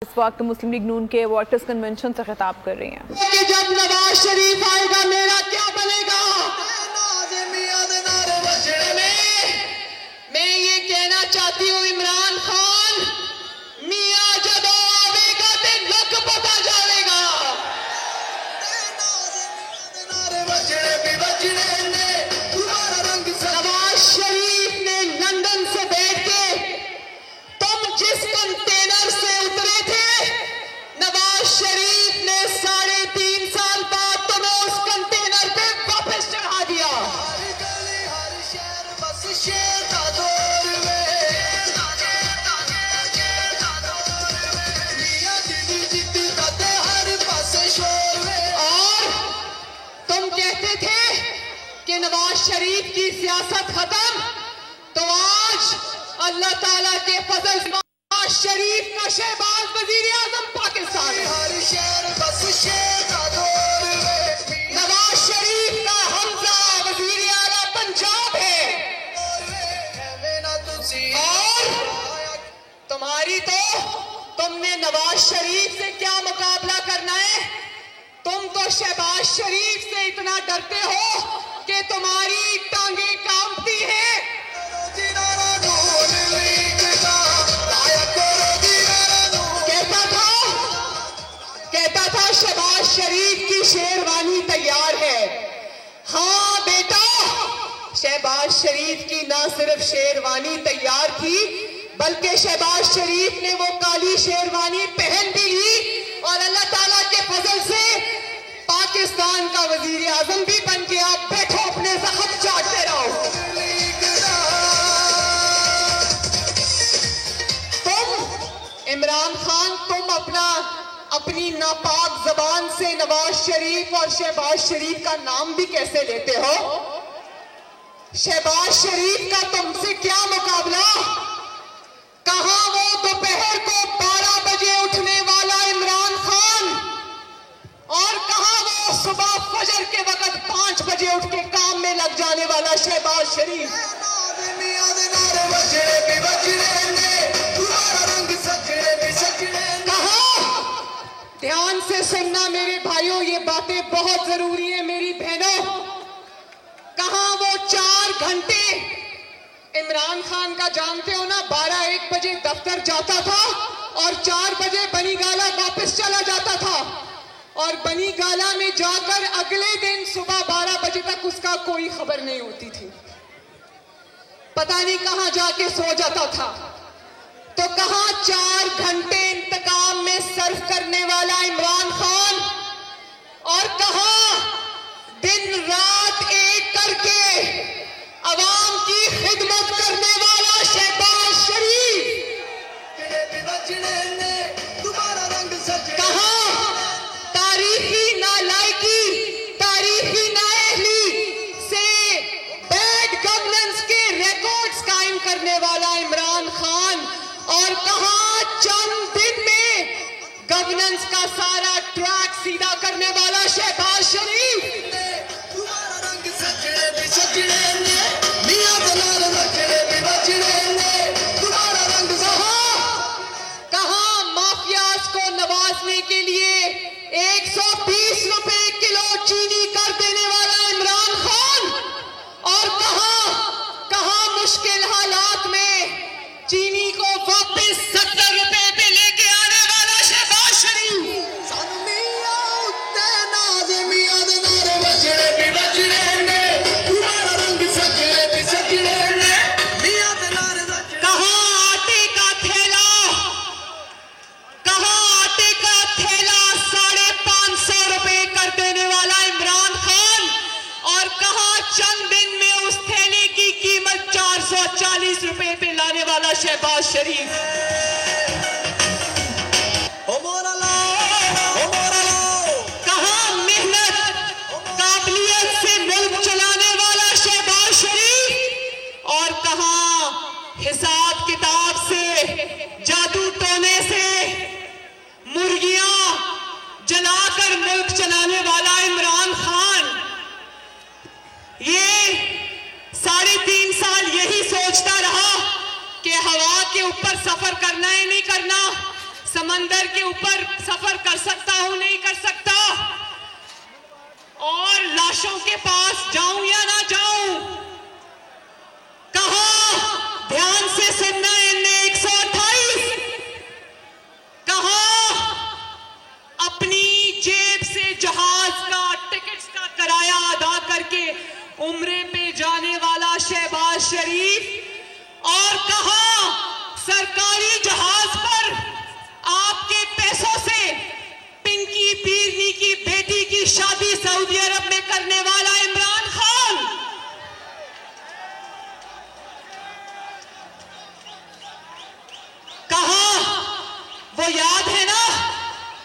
इस वक्त मुस्लिम लीग नून के वर्कर्स कन्वेंशन से खिताब कर रही हैं कि जब नवाज शरीफ आएगा मेरा क्या बनेगा। मैं ये कहना चाहती हूँ इमरान खान, मियाँ जब आवेगा तो लक पता जाएगा। नवाज शरीफ ने लंदन से बैठ के तुम जिस कंटेनर से उतरे थे, नवाज शरीफ ने 3.5 साल बाद तुम्हें उस कंटेनर पे वापस चढ़ा दिया। और तुम कहते थे कि नवाज शरीफ की सियासत खत्म, तो आज अल्लाह ताला के फजल से नवाज शरीफ का शहबाज वजीर आजम पाकिस्तान है। नवाज शरीफ का हमजा वजीर आला पंजाब है। और तुमने नवाज शरीफ से क्या मुकाबला करना है। तुम तो शहबाज शरीफ से इतना डरते हो कि तुम्हारी टांगे कांपती हैं। कहता था शहबाज शरीफ की शेरवानी तैयार है। हाँ बेटा, शहबाज शरीफ की ना सिर्फ शेरवानी तैयार थी, बल्कि शहबाज शरीफ ने वो काली शेरवानी पहन भी ली और अल्लाह ताला के फजल से पाकिस्तान का वजीर आजम भी बन के आप बैठो, अपने जख्म चाटते रहो। तुम इमरान खान, तुम अपनी नापाक जबान से नवाज शरीफ और शहबाज शरीफ का नाम भी कैसे लेते हो। शहबाज शरीफ का तुमसे क्या मुकाबला। कहां वो दोपहर को 12 बजे उठने वाला इमरान खान और कहां वो सुबह फजर के वक्त 5 बजे उठ के काम में लग जाने वाला शहबाज शरीफ। ध्यान से सुनना मेरे भाइयों, ये बातें बहुत जरूरी है मेरी बहनों। कहां वो 4 घंटे इमरान खान का जानते हो ना, 12-1 बजे दफ्तर जाता था और 4 बजे बनी गाला वापस चला जाता था और बनी गाला में जाकर अगले दिन सुबह 12 बजे तक उसका कोई खबर नहीं होती थी। पता नहीं कहां जाके सो जाता था। तो कहां 4 घंटे इंतकाम में सर्व करने वाला इमरान खान और कहां दिन रात एक करके अवाम की खिदमत करने वाला शहबाज शरीफ। कहां तारीखी नालायकी, तारीखी नाअहली से बैड गवर्नेंस के रिकॉर्ड्स कायम करने वाला इमरान खान और कहां चंद दिन में गवर्नेंस का सारा ट्रैक सीधा करने वाला शहबाज शरीफ। कहां माफियाज को नवाजने के लिए 120 रुपए किलो चीनी कर देने वाला इमरान खान और कहां मुश्किल हालात में चीनी को वापस 70 रुपए पे लेके आने वाला शहबाज शरीफ। रुपए पे लाने वाला शहबाज शरीफ। कहां मेहनत काबिलियत से मुल्क चलाने वाला शहबाज शरीफ और कहां हिसाब किताब से, जादू टोने से मुर्गियां जलाकर मुल्क चलाने वाला इमरान खान। ये 3.5 साल यही सोचता रहा कि हवा के ऊपर सफर करना है नहीं करना, समंदर के ऊपर सफर कर सकता हूं, नहीं कर सकता, और लाशों के पास जाऊं या ना जाऊं, कहा ध्यान से सुनना, एनए 128 कहा अपनी जेब से जहाज का टिकट्स का किराया अदा करके उम्रे पे जाने वाला शहबाज शरीफ, और कहा सरकारी जहाज पर आपके पैसों से पिंकी पीरनी की बेटी की शादी सऊदी अरब में करने वाला इमरान खान, कहा वो याद है ना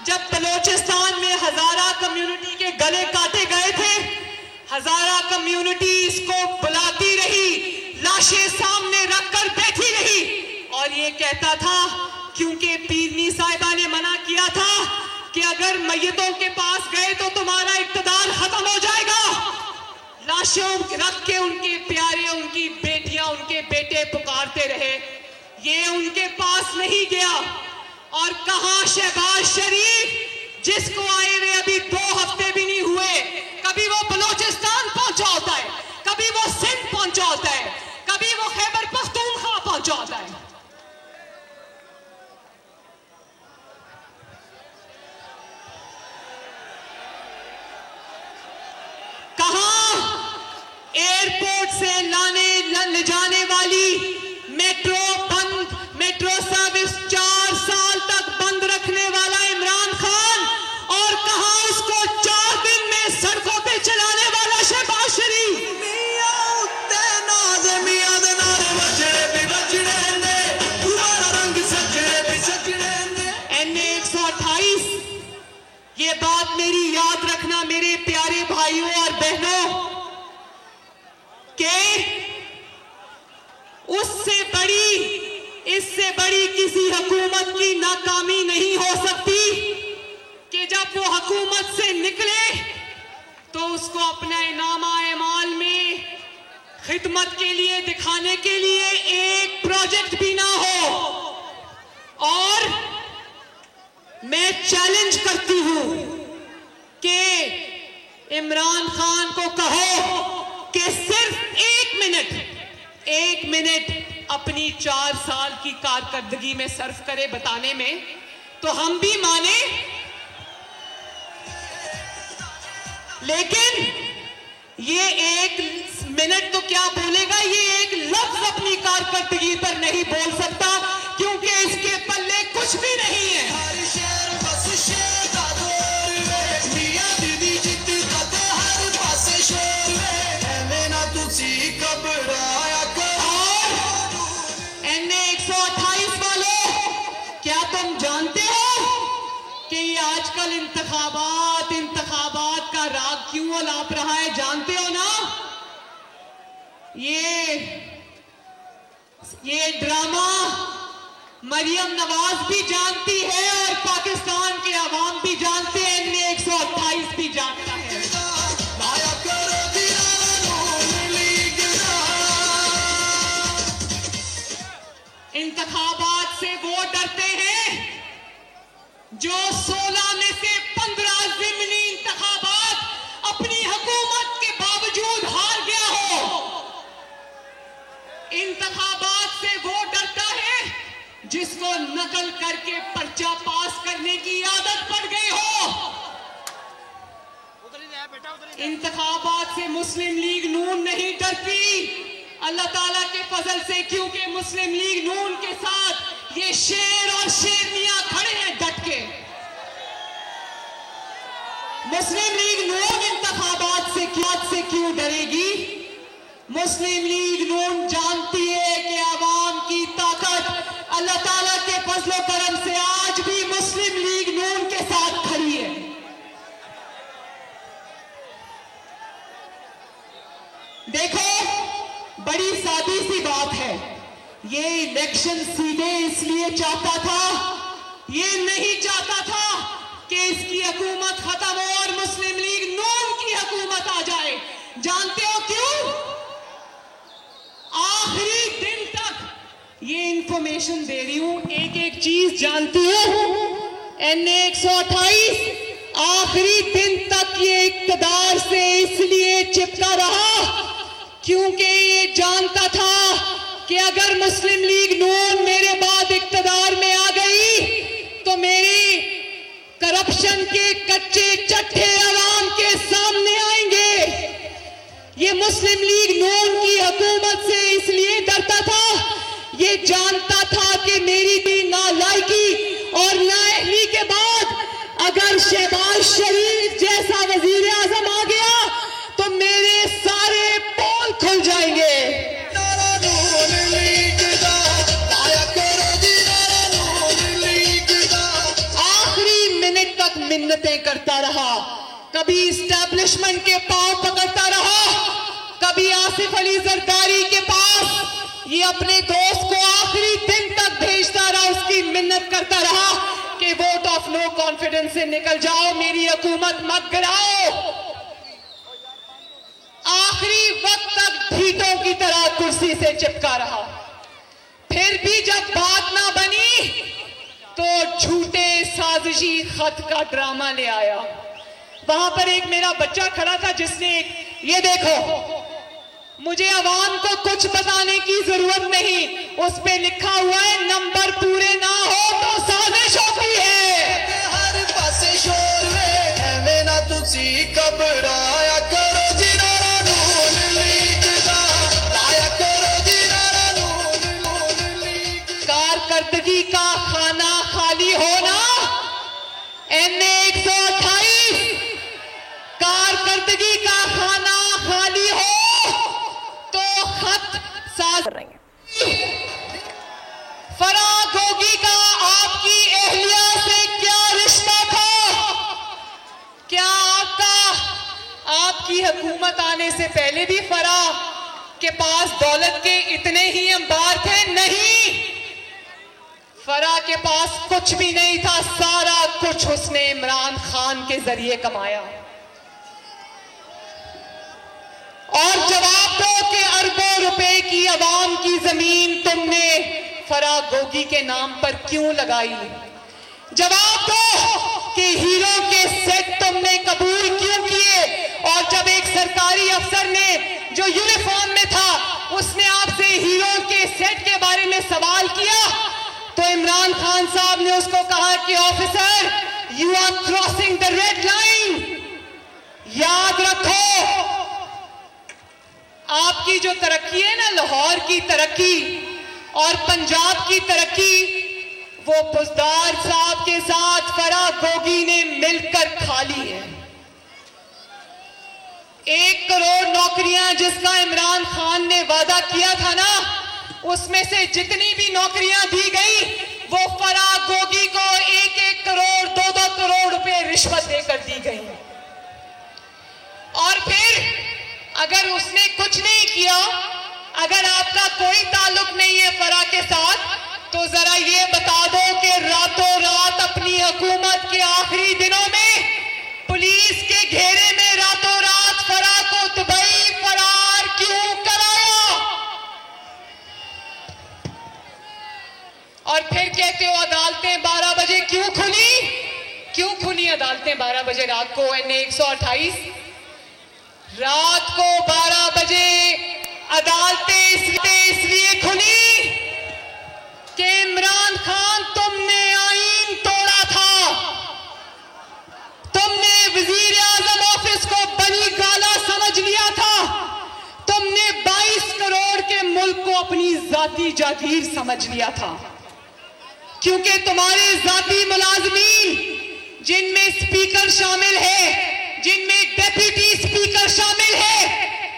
जब बलोचिस्तान में हजारा कम्युनिटी के गले काटे गए थे, हजारा कम्युनिटी इसको बुलाती रही, लाशें सामने रखकर बैठी रही, और ये कहता था, क्योंकि पीरनी साहिबा ने मना किया था कि अगर मैयतों के पास गए तो तुम्हारा इक्तदार खत्म हो जाएगा, लाशों रख के उनके प्यारे, उनकी बेटियां, उनके बेटे पुकारते रहे, ये उनके पास नहीं गया। और कहा शहबाज शरीफ जिसको आए हुए अभी 2 हफ्ते भी नहीं हुए, कभी वो बलोचिस्तान पहुंचा होता है, कभी वो सिंध पहुंचा होता है, कभी वो खैबर पख्तूनख्वा पहुंचा होता है। कहा एयरपोर्ट से ले जाने वाली मेट्रो बंद, मेट्रो सर्विस 4 साल तक बंद रखने वाला इमरान खान, और कहा उसको 4 दिन में सड़कों पे चलाने वाला शहबाज शरीफ। एनए 128 ये बात मेरी याद रखना मेरे प्यारे भाइयों और बहनों, के इससे बड़ी किसी हुकूमत की नाकामी नहीं हो सकती कि जब वो हुकूमत से निकले तो उसको अपना इनामा एमाल में खिदमत के लिए दिखाने के लिए एक प्रोजेक्ट भी ना हो। और मैं चैलेंज करती हूं कि इमरान खान को कहो कि सिर्फ 1 मिनट अपनी 4 साल की कारकर्दगी में सर्व करे बताने में, तो हम भी माने, लेकिन ये 1 मिनट तो क्या बोलेगा, ये एक लफ्ज अपनी कारकर्दगी पर नहीं बोल सकता, क्योंकि इसके पल्ले कुछ भी नहीं है। एनए 128 वालों, क्या तुम जानते हो कि ये आजकल इंतखाबात का राग क्यों लाप रहा है? जानते हो ना, ये ड्रामा मरियम नवाज भी जानती है और पाकिस्तान के अवाम भी जानते हैं, एनए 128 भी जानता है। इंतखाबात से वो डरते हैं जो 16 में से 15 ज़िमनी इंतखाबात अपनी हुकूमत के बावजूद हार गया हो। इंतखाबात से वो डरता है जिसको नकल करके पर्चा पास करने की आदत पड़ गई हो। इंतखाबात से मुस्लिम लीग नून नहीं डरती, अल्लाह ताला के फजल से, क्योंकि मुस्लिम लीग नून के साथ ये शेर और शेरनियां खड़े हैं डट के। मुस्लिम लीग नून इंतखाबात से क्यों डरेगी? मुस्लिम लीग नून जानती है कि आवाम की ताकत अल्लाह ताला के फजल करम से आज भी मुस्लिम लीग नून के साथ खड़ी है। देखो, बड़ी सादी सी बात है, ये इलेक्शन सीधे इसलिए चाहता था, ये नहीं चाहता था कि इसकी हुकूमत खत्म हो और मुस्लिम लीग नून की हुकूमत आ जाए। जानते हो क्यों? आखिरी दिन तक ये इंफॉर्मेशन दे रही हूं, एक एक चीज जानती हूं। NA 128 आखिरी दिन तक ये इक्तदार से इसलिए चिपका रहा क्योंकि ये जानता था कि अगर मुस्लिम लीग नून मेरे बाद इक्तदार में आ गई तो मेरी करप्शन के कच्चे चट्टे अवाम के सामने आएंगे। ये मुस्लिम लीग नून की हुकूमत से इसलिए डरता था, ये जानता था कि मेरी भी नालायकी और नाअहली के बाद अगर शहबाज शरीफ जैसा वजीर आजम आ गया तो मेरे सारे पोल खुल जाएंगे। आखिरी मिनट तक मिन्नतें करता रहा, कभी इस्टेब्लिशमेंट के पांव पकड़ता रहा, कभी आसिफ अली जरदारी के पास ये अपने दोस्त को आखिरी दिन तक भेजता रहा, उसकी मिन्नत करता रहा कि वोट ऑफ नो कॉन्फिडेंस से निकल जाओ, मेरी हुकूमत मत गिराओ। आखिरी वक्त तक भीटों की तरह कुर्सी से चिपका रहा। फिर भी जब बात ना बनी तो झूठे साजिशी खत का ड्रामा ले आया। वहां पर एक मेरा बच्चा खड़ा था जिसने ये देखो, मुझे अवाम को कुछ बताने की जरूरत नहीं, उस पे लिखा हुआ है नंबर पूरे ना हो तो साजिश होती है। हर पासे शोर है मैं ना तुसी घबराया करो जिनारा नून लीग दा, लाया करो जिनारा नून लीग। कारकर्दगी का खाना खाली होना, NA 128 कारकर्दगी का खाना खाली हो कर रही हैं। फराह गोगी का आपकी एहलिया से क्या रिश्ता था? क्या आपकी हुकूमत आने से पहले भी फराह के पास दौलत के इतने ही अंबार थे? नहीं, फराह के पास कुछ भी नहीं था, सारा कुछ उसने इमरान खान के जरिए कमाया। और जवाब दो कि अरबों रुपए की अवाम की जमीन तुमने फराह गोगी के नाम पर क्यों लगाई? जवाब दो कि हीरो के सेट तुमने कबूल क्यों किए? और जब एक सरकारी अफसर ने जो यूनिफॉर्म में था उसने आपसे हीरो के सेट के बारे में सवाल किया तो इमरान खान साहब ने उसको कहा कि officer, you are crossing the red line. याद रखो, आपकी जो तरक्की है ना, लाहौर की तरक्की और पंजाब की तरक्की, वो बुजदार साहब के साथ फराह गोगी ने मिलकर खा ली है। 1 करोड़ नौकरियां जिसका इमरान खान ने वादा किया था ना, उसमें से जितनी भी नौकरियां दी गई वो फराह गोगी को 1-1 करोड़ 2-2 करोड़ रुपए रिश्वत देकर दी गई। और फिर अगर उसने कुछ नहीं किया, अगर आपका कोई ताल्लुक नहीं है फराह के साथ, तो जरा ये बता दो कि रातों रात अपनी हुकूमत के आखिरी दिनों में पुलिस के घेरे में रातों रात फराह को दुबई फरार क्यों कराया? और फिर कहते हो अदालतें 12 बजे क्यों खुली? क्यों खुली अदालतें 12 बजे रात को? NA 128 रात को 12 बजे अदालतें इसलिए खुली कि इमरान खान, तुमने आईन तोड़ा था, तुमने वजीर आजम ऑफिस को बनी गाला समझ लिया था, तुमने 22 करोड़ के मुल्क को अपनी जाती जागीर समझ लिया था, क्योंकि तुम्हारे जाती मुलाजमीन जिनमें स्पीकर शामिल है, जिनमें डेप्यूटी स्पीकर शामिल है,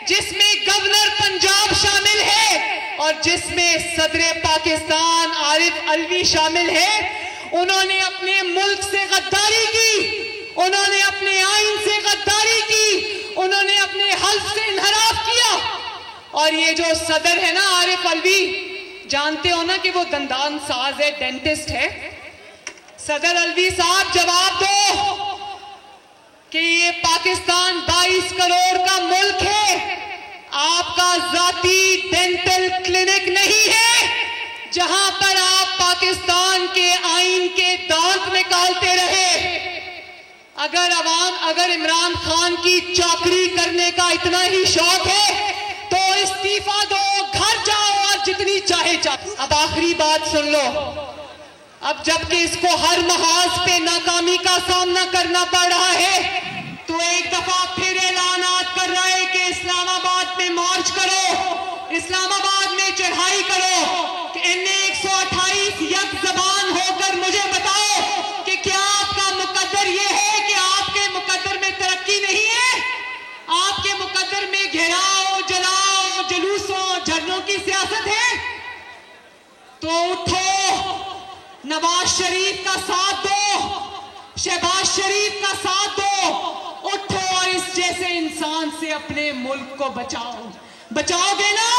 जिसमें गवर्नर पंजाब शामिल है और जिसमें सदर पाकिस्तान आरिफ अलवी शामिल है, उन्होंने अपने मुल्क से गद्दारी की, उन्होंने अपने आइन से गद्दारी की, उन्होंने अपने हल्फ से इनहराफ किया। और ये जो सदर है ना आरिफ अलवी, जानते हो ना कि वो दंदान साज है, डेंटिस्ट है। सदर अलवी साहब, जवाब दो कि ये पाकिस्तान 22 करोड़ का मुल्क है, आपका जाती डेंटल क्लिनिक नहीं है, जहां पर आप पाकिस्तान के आईन के दांत निकालते रहे। अगर इमरान खान की चौकड़ी करने का इतना ही शौक है तो इस्तीफा दो, घर जाओ और जितनी चाहे जाओ। अब आखिरी बात सुन लो, अब जबकि इसको हर महाज पे नाकामी का सामना करना पड़ रहा है तो एक दफा फिर ऐलानात कर रहा है कि इस्लामाबाद में मार्च करो, इस्लामाबाद में चढ़ाई करो। NA-128 यक जबान होकर मुझे बताओ कि क्या आपका मुकद्दर ये है कि आपके मुकद्दर में तरक्की नहीं है? आपके मुकद्दर में घेराव, जलाओ, जुलूसों, झरनों की सियासत है? तो उठो, नवाज शरीफ का साथ दो, शहबाज शरीफ का साथ दो, उठो और इस जैसे इंसान से अपने मुल्क को बचाओ। बचाओगे ना?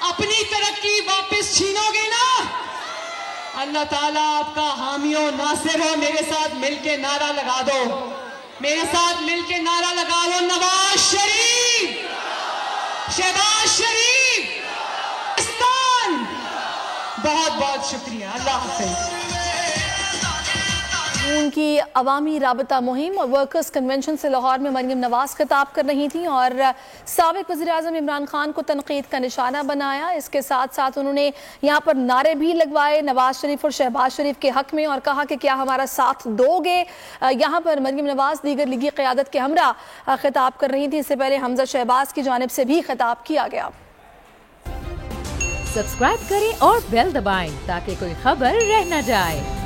अपनी तरक्की वापस छीनोगे ना? अल्लाह ताला आपका हामियों नासिर हो। मेरे साथ मिलके नारा लगा दो, मेरे साथ मिलके नारा लगा दो, नवाज शरीफ, शहबाज शरीफ, पाकिस्तान। बहुत बहुत शुक्रिया, अल्लाह हाफ़िज़। उनकी अवामी राबता मुहिम और वर्कर्स कन्वेंशन से लाहौर में मरियम नवाज खिताब कर रही थी और साबिक वज़ीर-ए-आज़म इमरान खान को तनकीद का निशाना बनाया। इसके साथ साथ उन्होंने यहाँ पर नारे भी लगवाए नवाज शरीफ और शहबाज शरीफ के हक में और कहा कि क्या हमारा साथ दोगे। यहाँ पर मरियम नवाज दीगर लीगी क़यादत के हमरा खिताब कर रही थी। इससे पहले हमजा शहबाज की जानिब से भी खिताब किया गया। सब्सक्राइब करें और बेल दबाएं ताकि कोई खबर रह न जाए।